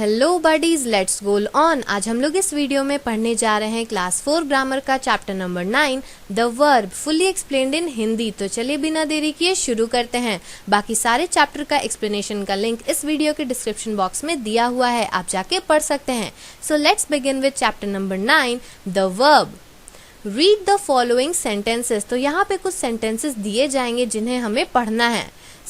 Hello buddies, let's go on. आज हम लोग इस वीडियो में पढ़ने जा रहे हैं क्लास 4 ग्रामर का chapter number 9 the verb fully explained इन हिंदी। तो चलिए बिना देरी किए शुरू करते हैं। बाकी सारे चैप्टर का एक्सप्लेनेशन का लिंक इस वीडियो के डिस्क्रिप्शन बॉक्स में दिया हुआ है, आप जाके पढ़ सकते हैं। So let's begin with chapter number 9 the verb. Read the following sentences. तो यहाँ पे कुछ सेंटेंसेस दिए जाएंगे जिन्हें हमें पढ़ना है।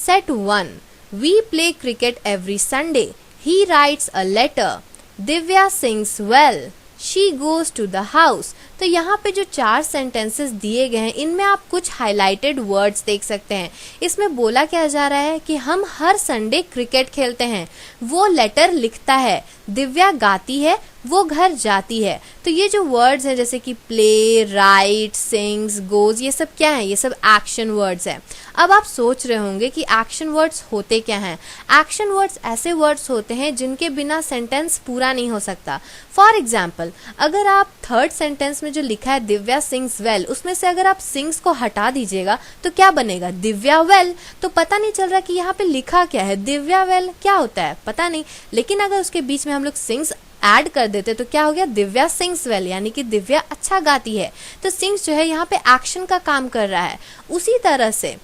Set 1, we play cricket every Sunday. He writes a letter. Divya sings well. She goes to the house. तो यहाँ पे जो 4 सेंटेंसेस दिए गए हैं इनमें आप कुछ हाईलाइटेड वर्ड्स देख सकते हैं। इसमें बोला क्या जा रहा है कि हम हर संडे क्रिकेट खेलते हैं, वो लेटर लिखता है, दिव्या गाती है, वो घर जाती है। तो ये जो वर्ड्स हैं जैसे कि प्ले, राइट, सिंग्स, गोज, ये सब क्या है? ये सब एक्शन वर्ड्स हैं। अब आप सोच रहे होंगे कि एक्शन वर्ड्स होते क्या हैं? एक्शन वर्ड्स ऐसे वर्ड्स होते हैं जिनके बिना सेंटेंस पूरा नहीं हो सकता। फॉर एग्जाम्पल, अगर आप थर्ड सेंटेंस में जो लिखा है दिव्या सिंग्स वेल, उसमें से अगर आप सिंग्स को हटा दीजिएगा तो क्या बनेगा? दिव्या वेल। तो पता नहीं चल रहा कि यहाँ पे लिखा क्या है। दिव्या वेल क्या होता है पता नहीं, लेकिन अगर उसके बीच में हम लोग सिंग्स ऐड कर देते तो क्या हो गया? दिव्या सिंग्स वेल, यानी कि दिव्या अच्छा गाती है। तो सिंग्स जो है यहाँ पे एक्शन का काम कर रहा है। उसी तरह से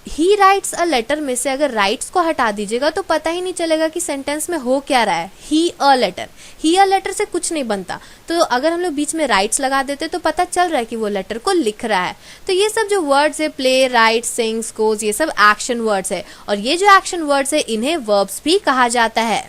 ही राइट्स अ लेटर में से अगर राइट्स को हटा दीजिएगा तो पता ही नहीं चलेगा कि सेंटेंस में हो क्या रहा है। ही a letter, he a letter से कुछ नहीं बनता। तो अगर हम लोग बीच में राइट्स लगा देते तो पता चल रहा है कि वो लेटर को लिख रहा है। तो ये सब जो वर्ड्स है, प्ले, राइट, सिंग्स, गोज, ये सब एक्शन वर्ड्स है। और ये जो एक्शन वर्ड्स है इन्हें वर्ब्स भी कहा जाता है।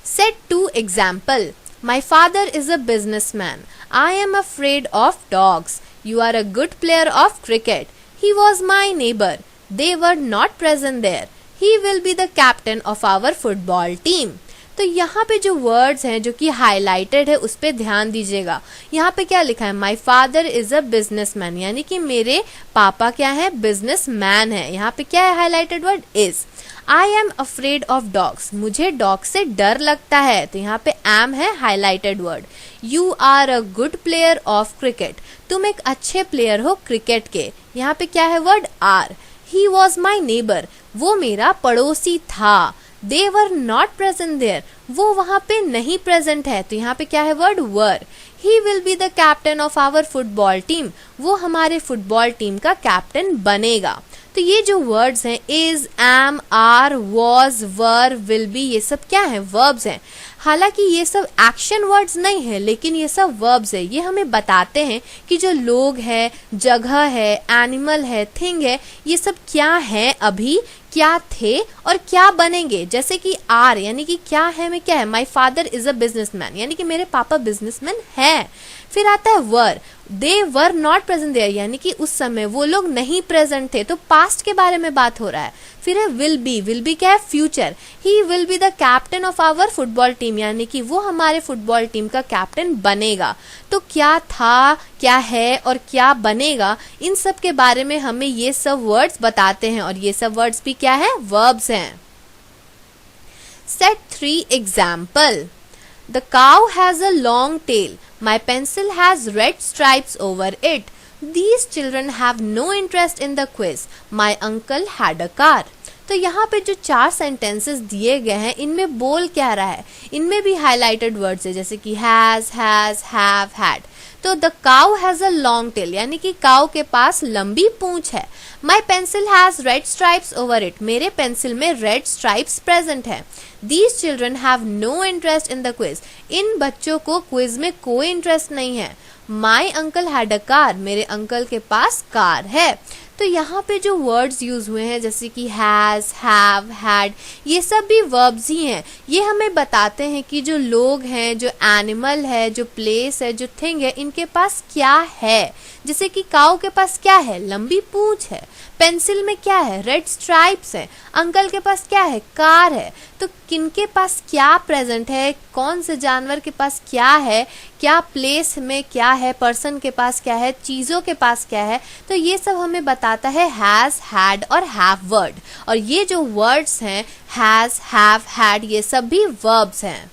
Set 2 example. My father is a businessman. I am afraid of dogs. You are a good player of cricket. He was my neighbor. They were not present there. He will be the captain of our football team. तो यहाँ पे जो words हैं जो कि highlighted है उस पे ध्यान दीजिएगा। यहाँ पे क्या लिखा है? My father is a businessman, यानी कि मेरे पापा क्या है? बिजनेसमैन है। यहाँ पे क्या है highlighted word? Is. I am afraid of dogs, मुझे डॉग से डर लगता है। तो यहाँ पे एम है highlighted word. You are a good player of cricket, तुम एक अच्छे प्लेयर हो क्रिकेट के। यहाँ पे क्या है word? Are. He was my neighbour, वो मेरा पड़ोसी था। They were not present there, वो वहाँ पे नहीं प्रेजेंट है। तो यहाँ पे क्या है word? Were. He will be the captain of our football team, वो हमारे फुटबॉल टीम का कैप्टन बनेगा। तो ये जो वर्ड्स हैं is, am, are, was, were, will be, ये सब क्या है? वर्ब्स हैं। हालांकि ये सब एक्शन वर्ड्स नहीं है, लेकिन ये सब वर्ब्स है। ये हमें बताते हैं कि जो लोग है, जगह है, एनिमल है, थिंग है, ये सब क्या है, अभी क्या थे और क्या बनेंगे। जैसे कि आर यानी कि क्या है में क्या है? My father is a businessman, यानी कि मेरे पापा बिजनेसमैन है। फिर आता है वर। दे वर नॉट प्रेजेंट देयर, यानी कि उस समय वो लोग नहीं प्रेजेंट थे, तो पास्ट के बारे में बात हो रहा है। फिर है विल बी। विल बी क्या है? Future. He will be the captain of our football team, यानी कि वो हमारे फुटबॉल टीम का कैप्टन बनेगा। तो क्या था, क्या है और क्या बनेगा, इन सब के बारे में हमें ये सब वर्ड्स बताते हैं। और ये सब वर्ड्स भी क्या है? वर्ब्स हैं। Set 3 example. The cow has a long tail. My pencil has red stripes over it. These children have no interest in the quiz. My uncle had a car. तो यहाँ पे जो 4 सेंटेंसेस दिए गए हैं इनमें बोल क्या रहा है? इनमें भी हाईलाइटेड वर्ड्स है जैसे कि हैज, हैव, हैड। तो the cow has a long tail, यानी कि काउ के पास लंबी पूंछ है। My pencil has red stripes over it, मेरे पेंसिल में रेड स्ट्राइप्स प्रेजेंट है। These children have no interest in the quiz, इन बच्चों को क्विज में कोई इंटरेस्ट नहीं है। My uncle had a car, मेरे अंकल के पास कार है। तो यहाँ पे जो वर्ड्स यूज हुए हैं जैसे कि हैज, हैव, हैड, ये सब भी वर्ब्स ही हैं। ये हमें बताते हैं कि जो लोग हैं, जो एनिमल है, जो प्लेस है, जो थिंग है, इनके पास क्या है। जैसे कि काऊ के पास क्या है? लंबी पूंछ है। पेंसिल में क्या है? रेड स्ट्राइप्स है। अंकल के पास क्या है? कार है। तो किनके पास क्या प्रेजेंट है, कौन से जानवर के पास क्या है, क्या प्लेस में क्या है, पर्सन के पास क्या है, चीजों के पास क्या है, तो ये सब हमें बताता है हैज, हैड और हैव वर्ड। और ये जो वर्ड्स हैं हैज, हैव, हैड, ये सब भी वर्ब्स हैं।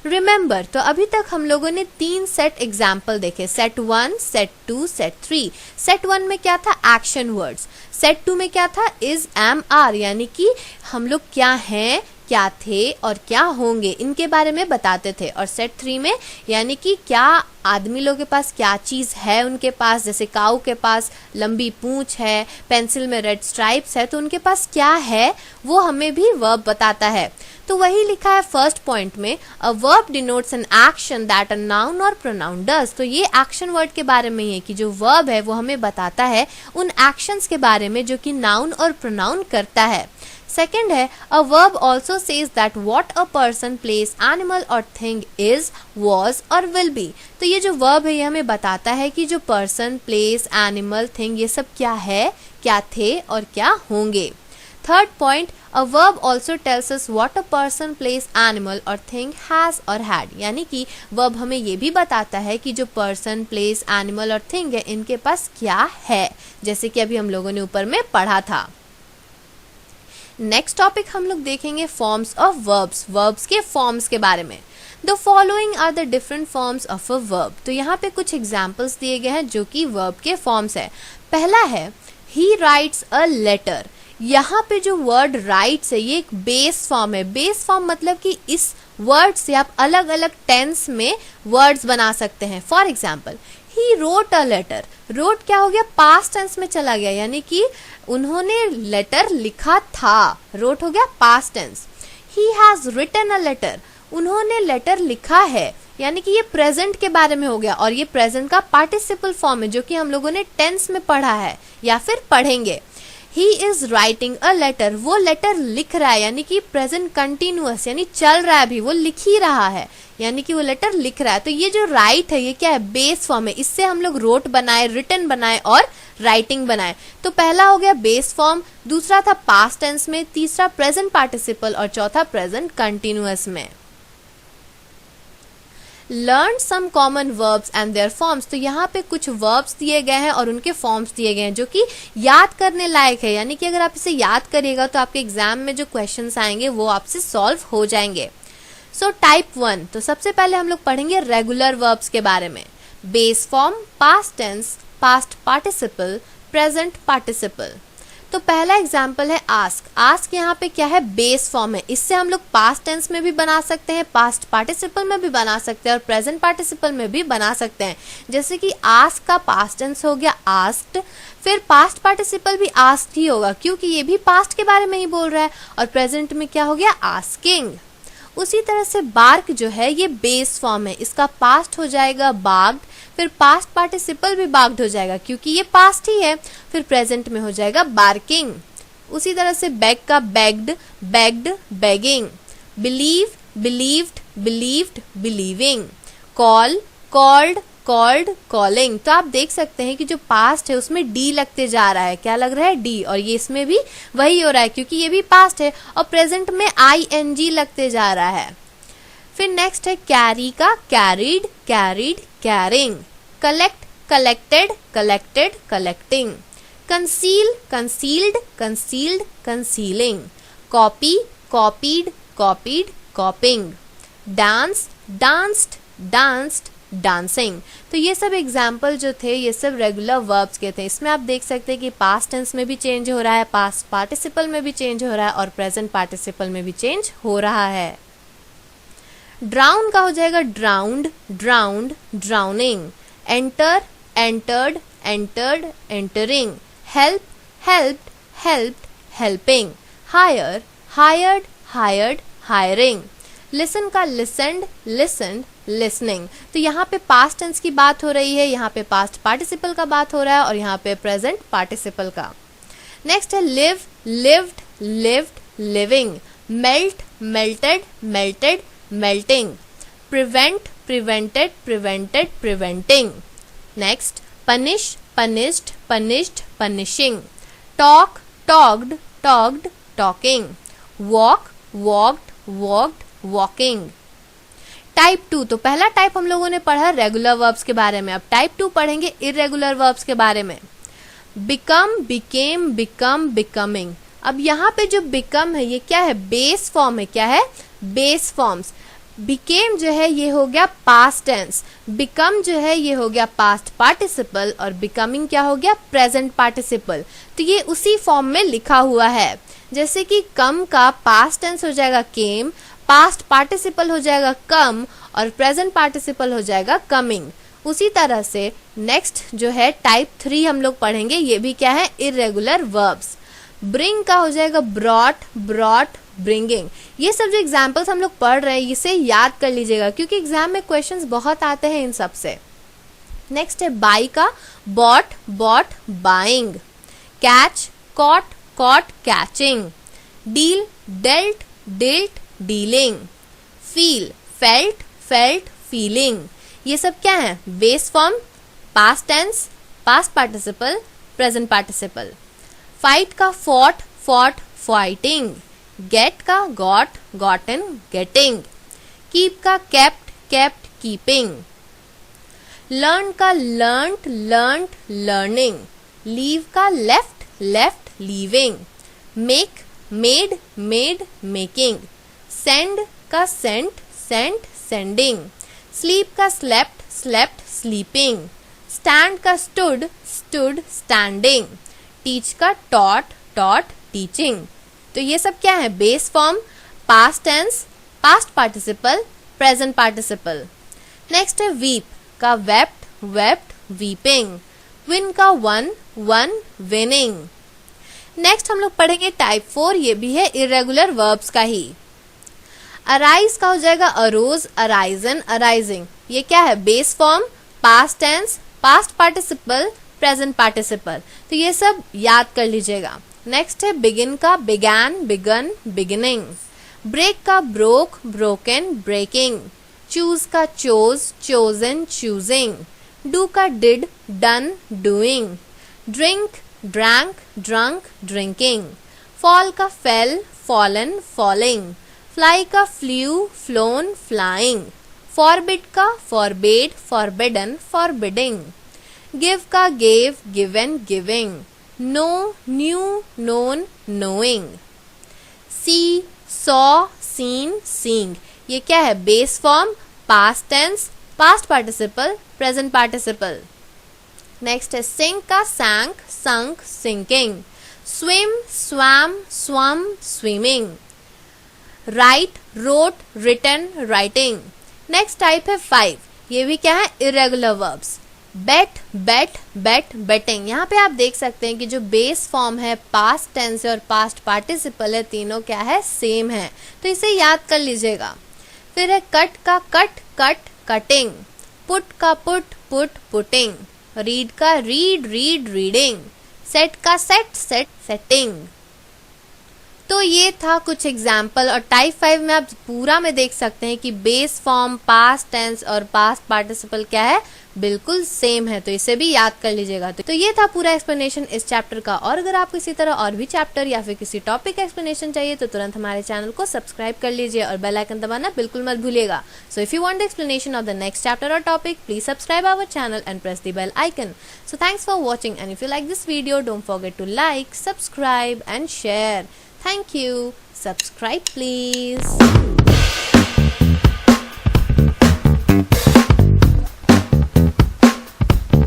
रिमेंबर, तो अभी तक हम लोगों ने 3 सेट एग्जाम्पल देखे, सेट 1, सेट 2, सेट 3। सेट 1 में क्या था? Action words. सेट 2 में क्या था? इज, एम, आर, यानी कि हम लोग क्या हैं, क्या थे और क्या होंगे इनके बारे में बताते थे। और सेट 3 में यानी कि क्या आदमी लोग के पास क्या चीज़ है उनके पास, जैसे काऊ के पास लंबी पूंछ है, पेंसिल में रेड स्ट्राइप्स है, तो उनके पास क्या है वो हमें भी वर्ब बताता है। तो वही लिखा है फर्स्ट पॉइंट में, a verb denotes an action that a noun और प्रोनाउन डज। तो ये एक्शन वर्ड के बारे में ही है कि जो वर्ब है वो हमें बताता है उन एक्शंस के बारे में जो कि नाउन और प्रोनाउन करता है। सेकेंड है, a verb also says that what a person, place, animal और थिंग इज, वॉज और विल बी। तो ये जो वर्ब है ये हमें बताता है कि जो पर्सन, प्लेस, एनिमल, थिंग ये सब क्या है, क्या थे और क्या होंगे। Third point, a verb also tells us what a person, place, animal और थिंग हैज और हैड। यानी कि वर्ब हमें ये भी बताता है कि जो पर्सन, प्लेस, एनिमल और थिंग है इनके पास क्या है, जैसे कि अभी हम लोगों ने ऊपर में पढ़ा था। नेक्स्ट टॉपिक हम लोग देखेंगे फॉर्म्स ऑफ वर्ब्स, वर्ब्स के फॉर्म्स के बारे में। The following are the different forms of a verb. तो यहाँ पे कुछ एग्जाम्पल्स दिए गए हैं जो कि वर्ब के फॉर्म्स है। पहला है, ही राइट्स अ लेटर। यहाँ पे जो वर्ड राइट्स है ये एक बेस फॉर्म है। बेस फॉर्म मतलब कि इस वर्ड से आप अलग अलग टेंस में वर्ड्स बना सकते हैं। For example, he wrote a letter. Wrote क्या हो गया, पास्ट टेंस में चला गया, यानी कि उन्होंने लेटर लिखा था। रोट हो गया past tense. He has written a letter. उन्होंने लेटर लिखा है, यानी कि ये प्रेजेंट के बारे में हो गया और ये प्रेजेंट का पार्टिसिपल फॉर्म है जो कि हम लोगों ने टेंस में पढ़ा है या फिर पढ़ेंगे। He is writing a letter. वो लेटर लिख रहा है, यानी कि प्रेजेंट कंटिन्यूअस, यानी चल रहा है, अभी वो लिख ही रहा है, यानी कि वो लेटर लिख रहा है। तो ये जो राइट है ये क्या है, बेस फॉर्म है। इससे हम लोग रोट बनाए, रिटन बनाए और राइटिंग बनाए। तो पहला हो गया बेस फॉर्म, दूसरा था पास्ट टेंस में, तीसरा प्रेजेंट पार्टिसिपल और चौथा प्रेजेंट कंटिन्यूअस में। Learn some common verbs and their forms. तो यहाँ पे कुछ वर्ब्स दिए गए हैं और उनके फॉर्म्स दिए गए हैं जो कि याद करने लायक है, यानी कि अगर आप इसे याद करिएगा तो आपके एग्जाम में जो क्वेश्चंस आएंगे वो आपसे सॉल्व हो जाएंगे। सो टाइप 1, तो सबसे पहले हम लोग पढ़ेंगे रेगुलर वर्ब्स के बारे में। Base form, past tense, past participle, present participle. तो पहला एग्जाम्पल है आस्क। आस्क यहाँ पे क्या है, बेस फॉर्म है। इससे हम लोग पास्ट टेंस में भी बना सकते हैं, पास्ट पार्टिसिपल में भी बना सकते हैं और प्रेजेंट पार्टिसिपल में भी बना सकते हैं। जैसे कि आस्क का पास्ट टेंस हो गया आस्क्ड, फिर पास्ट पार्टिसिपल भी आस्क्ड ही होगा क्योंकि ये भी पास्ट के बारे में ही बोल रहा है, और प्रेजेंट में क्या हो गया, आस्किंग। उसी तरह से बार्क जो है ये बेस फॉर्म है। इसका पास्ट हो जाएगा बाग्ड, फिर पास्ट पार्टिसिपल भी बाग्ड हो जाएगा क्योंकि ये पास्ट ही है, फिर प्रेजेंट में हो जाएगा बार्किंग। उसी तरह से बैग का bagged, bagged, bagging. Believe, believed, believed, believing. Call, called, called, calling. तो आप देख सकते हैं कि जो पास्ट है उसमें डी लगते जा रहा है। क्या लग रहा है, डी, और ये इसमें भी वही हो रहा है क्योंकि ये भी पास्ट है, और प्रेजेंट में ING लगते जा रहा है। फिर नेक्स्ट है कैरी का carried, carried, carrying. Collect, collected, collected, collecting. Conceal, concealed, concealed, concealing. Copy, copied, copied, कॉपिंग। Dance, danced, danced, dancing. तो ये सब एग्जाम्पल जो थे ये सब रेगुलर वर्ब्स के थे। इसमें आप देख सकते हैं कि पास्ट टेंस में भी चेंज हो रहा है, पास्ट पार्टिसिपल में भी चेंज हो रहा है और प्रेजेंट पार्टिसिपल में भी चेंज हो रहा है। ड्राउन का हो जाएगा drowned, drowned, drowning. Enter, entered, entered, entering. Help, helped, helped, helping. Hire, hired, hired, hiring. Listen का लिसनड, लिसनड, लिसनिंग। तो यहाँ पे पास्ट टेंस की बात हो रही है, यहाँ पे पास्ट पार्टिसिपल का बात हो रहा है और यहाँ पे प्रेजेंट पार्टिसिपल का। नेक्स्ट है live, lived, lived, living. Melt, melted, melted, melting. Prevent, prevented, prevented, preventing. Next punish, punished, punished, punishing. Talk, talked, talked, talking. Walk, walked, walked, walking. Type 2, तो पहला टाइप हम लोगों ने पढ़ा रेगुलर वर्ब्स के बारे में। अब टाइप 2 पढ़ेंगे इर्रेगुलर वर्ब्स के बारे में। Become, became, become, becoming. अब यहाँ पे जो बिकम है ये क्या है, बेस फॉर्म है। क्या है, बेस फॉर्म्स। बिकेम जो है ये हो गया पास्ट टेंस, बिकम जो है ये हो गया पास्ट पार्टिसिपल और बिकमिंग क्या हो गया, प्रेजेंट पार्टिसिपल। तो ये उसी फॉर्म में लिखा हुआ है। जैसे कि कम का पास्ट टेंस हो जाएगा केम, पास्ट पार्टिसिपल हो जाएगा कम और प्रेजेंट पार्टिसिपल हो जाएगा कमिंग। उसी तरह से नेक्स्ट जो है टाइप 3 हम लोग पढ़ेंगे, ये भी क्या है, इर्रेगुलर वर्ब्स। ब्रिंग का हो जाएगा ब्रॉट, ब्रॉट, ब्रिंगिंग। ये सब जो एग्जाम्पल्स हम लोग पढ़ रहे हैं इसे याद कर लीजिएगा क्योंकि एग्जाम में क्वेश्चंस बहुत आते हैं इन सब से। नेक्स्ट है बाई का bought, bought, buying. Catch, caught, caught, catching. Deal, dealt, dealt, dealing. Feel, felt, felt, feeling. ये सब क्या है, base form, past tense, past participle, present participle. Fight का फॉट, फॉट, फाइटिंग। गेट का गॉट, गॉटन, गेटिंग। कीप का kept, kept, keeping. Learn का learned, learned, learning. Leave का left, left, leaving. Make, made, made, making. Send का sent, sent, sending. Sleep का slept, slept, sleeping. Stand का stood, stood, standing. Teach का taught, taught, teaching. तो ये सब क्या है, base form, past tense, past participle, present participle. Next है वीप का वेप्ट, वेप्ट, वीपिंग। विन का वन, वन, विनिंग। नेक्स्ट हम लोग पढ़ेंगे टाइप 4, ये भी है इर्रेगुलर वर्ब्स का ही। अराइज का हो जाएगा अरोज, अराइजन, अराइजिंग। ये क्या है, base form, past tense, past participle, present participle. तो ये सब याद कर लीजिएगा। नेक्स्ट है बिगिन का बिगैन, बिगन, बिगिनिंग। ब्रेक का ब्रोक, ब्रोकन, ब्रेकिंग। चूज का चोज, चोजन, चूजिंग। डू का did, done, doing. Drink, drank, drunk, drinking. Fall का फेल, फॉलन, फॉलिंग। फ्लाई का फ्लू, फ्लोन, फ्लाइंग। फॉरबिड का फॉरबेड, फॉरबिडन, फॉरबिडिंग। गिव का gave, given, giving. Know, knew, known, knowing. See, saw, seen, seeing. ये क्या है, base form, past tense, past participle, present participle. Next है sink का सैंक, संक, sinking. Swim, swam, swum, swimming. Write, wrote, written, writing. Next type है 5, ये भी क्या है, irregular verbs. Bet, bet, bet, betting. यहाँ पे आप देख सकते हैं कि जो बेस फॉर्म है, पास्ट टेंस है और पास्ट पार्टिसिपल है, तीनों क्या है, सेम है, तो इसे याद कर लीजिएगा। फिर है कट का कट, कट, कटिंग। पुट का पुट, पुट, पुटिंग। रीड का रीड, रीड, रीडिंग। सेट का सेट, सेट, सेटिंग। तो ये था कुछ एग्जाम्पल और टाइप 5 में आप पूरा में देख सकते हैं कि बेस फॉर्म, पास्ट टेंस और पास्ट पार्टिसिपल क्या है, बिल्कुल सेम है, तो इसे भी याद कर लीजिएगा। तो ये था पूरा एक्सप्लेनेशन इस चैप्टर का। और अगर आपको इसी तरह और भी चैप्टर या फिर किसी टॉपिक का एक्सप्लेनेशन चाहिए तो तुरंत हमारे चैनल को सब्सक्राइब कर लीजिए और बेल आइकन दबाना बिल्कुल मत भूलिएगा। So if you want the explanation of the next chapter और topic, please subscribe our channel and press the bell icon. So thanks for watching and if you like this video, don't forget to like, subscribe and share. Thank you. Subscribe please.